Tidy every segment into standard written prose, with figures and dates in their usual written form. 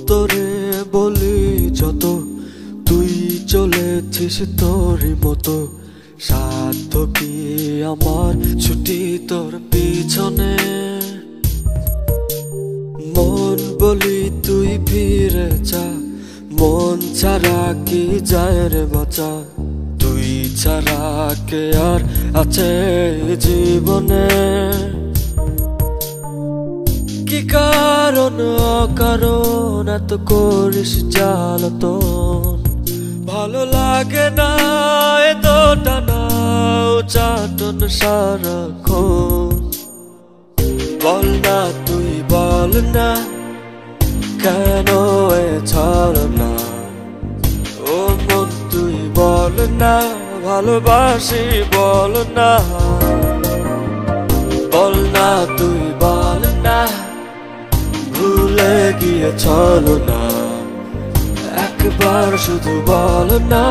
তোরে বলি যত তুই চলেছিস তোরই মতো, সাধ্য কি আমার ছুটি তোর পিছনে। মন বলি তুই ফিরে যা, মন ছাড়া কি যায় রে বাঁচা, তুই ছাড়া কে আর আছে জীবনে। কি কারণ অকারণ এত করিস জ্বালাতন, ভালো লাগে না এত টানা চাটন সারাক্ষণ। বল না তুই বল না কেন এ ছাড় না, ও মন তুই বল না ভালোবাসি বল না। বল না তুই বল না ভুলে গিয়ে চলো না, একবার শুধু বল না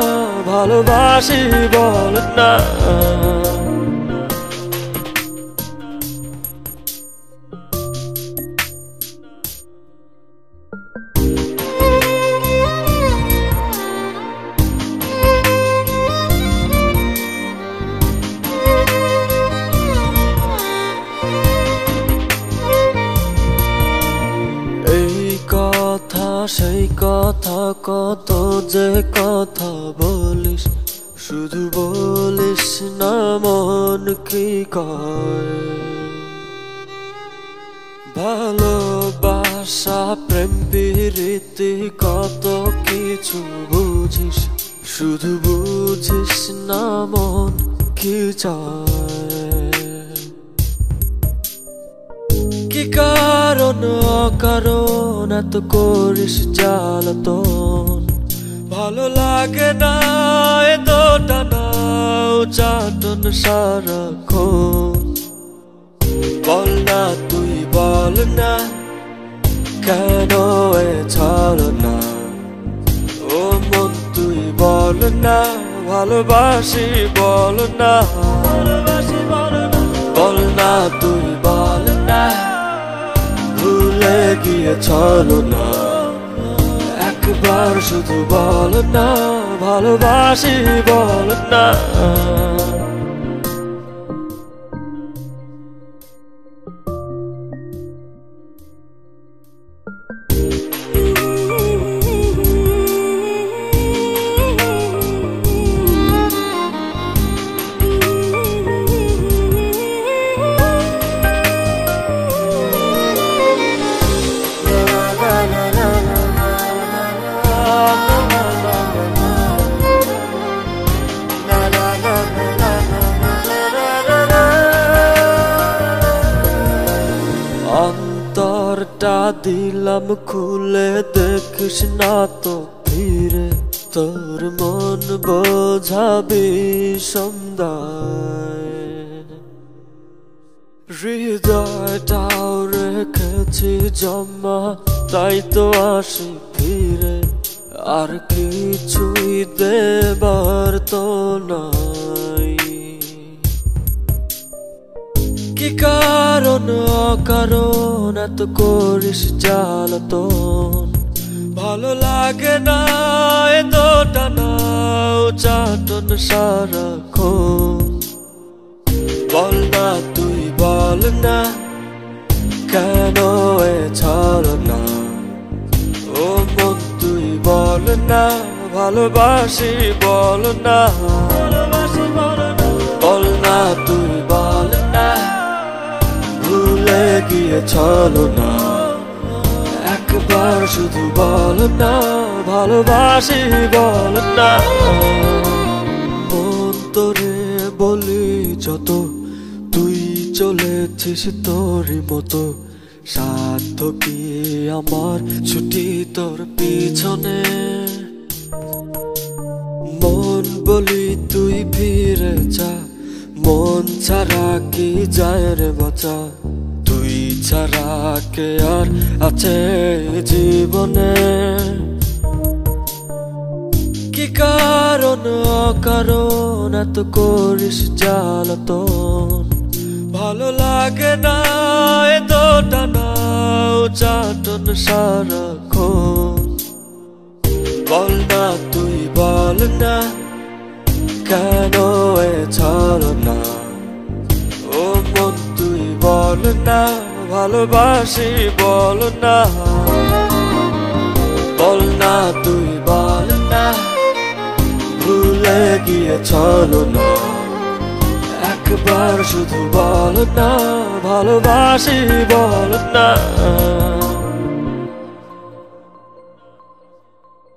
ভালোবাসি বল না। সেই কথা কত যে কথা বলিস, শুধু বলিস না মন কি কয়। ভালোবাসা প্রেম প্রীতি কত কিছু বুঝিস, শুধু বুঝিস না মন কি চায়। কি কারণ অকারণ এত করিস জ্বালাতন, ভালো লাগে না এত টানা চাটন সারাক্ষণ। বল না তুই বল না কেন এ ছাড় না, ও মন তুই বল না ভালোবাসি বল না। বল না তুই বল না ভুলে গিয়ে চলো না, একবার শুধু বল না ভালোবাসি বল না। অন্তরটা দিলাম খুলে দেখিস না তো ফিরে, তোর মন বোঝাবি সন্ধ্যায়। হৃদয়টাও রেখেছি জমা তাই তো আসি ফিরে, আর কিছুই দেবার তো নাই। কি কারণ অকারণ এত করিস জ্বালাতন, ভালো লাগে না এত টানা চাটন সারাক্ষণ। বল না তুই বল না কেন এ ছাড় না, ও মন তুই বল না ভালোবাসি বল না। বল না তুই বল না ভুলে গিয়ে চলো না, একবার শুধু বল না ভালোবাসি বল না। মন তোরে বলি যত তুই চলেছিস তোরই মতো, সাধ্য কি আমার ছুটি তোর পিছনে। মন বলি তুই ফিরে যা, মন ছাড়া কি যায় রে বাঁচা, তুই ছাড়া কে আর আছে জীবনে। কি কারণ অকারণ এত করিস জ্বালাতন, ভালো লাগে না এত টানা চাটন সারাক্ষণ। ভালোবাসি বল না, বল না তুই বল না, ভুলে গিয়েছ না। একবার শুধু বল না, ভালোবাসি বল না।